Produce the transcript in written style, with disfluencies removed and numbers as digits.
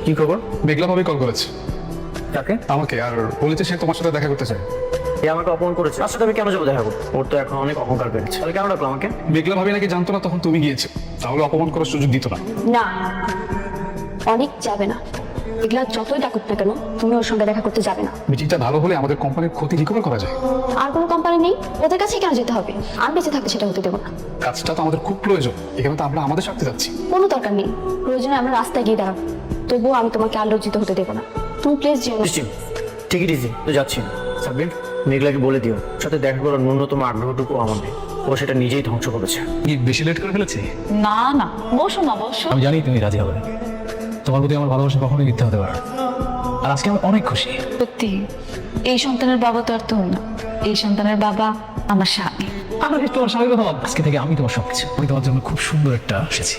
কি খবর? মেঘলা ভাবে কল করেছে তাকে? আমাকে, আর বলেছে সে তোমার সাথে দেখা করতে চায়। এ আমাকে অপমান করেছে, তার সাথে আমি কেন যাবো দেখা করতে? ওর তো এখন অনেক অহংকার বেড়েছে, তাহলে কেন ডাকলো আমাকে? মেঘলা ভাবে নাকি জানতো না তখন তুমি গিয়েছো, তাহলে অপমান করার সুযোগ দিত না। না, অনেক যাবে না। এগুলা যতই ডাকুক না কেন, তুমি ওর সঙ্গে দেখা করতে যাবে না। মিটিংটা ভালো হলে আমাদের কোম্পানির ক্ষতি রিকভার করা যায়। আর কোনো কোম্পানি নেই, ওদের কাছে কেন যেতে হবে? আমি বেঁচে থাকতে সেটা হতে দেবো না। কাজটা তো আমাদের খুব প্রয়োজন, এখানে তো আমরা আমাদের স্বার্থে যাচ্ছি। কোনো দরকার নেই, প্রয়োজনে আমরা রাস্তায় গিয়ে দাঁড়াবো। তবুও আমি তোমাকে আর লজ্জিত হতে দেবো না। তুমি প্লিজ যেও না। নিশ্চিত, ঠিকই ডিজি, তো যাচ্ছি না। সাব্বির, মেঘলাকে বলে দিও সাথে দেখা করার ন্যূনতম আগ্রহটুকু আমার নেই। ও সেটা নিজেই ধ্বংস করেছে। কি বেশি লেট করে ফেলেছি? না না, বসো না, বসো। আমি জানি তুমি রাজি হবে, তোমার প্রতি আমার ভালোবাসা কখনোই মিথ্যা হতে পারে না। আর আজকে আমি অনেক খুশি। সত্যি, এই সন্তানের বাবা তো আর তুমি না, এই সন্তানের বাবা আমার স্বামী। আমার তোমার স্বামীর কথা বল। আজকে থেকে আমি তোমার সবকিছু। আমি তোমার জন্য খুব সুন্দর একটা এসেছি।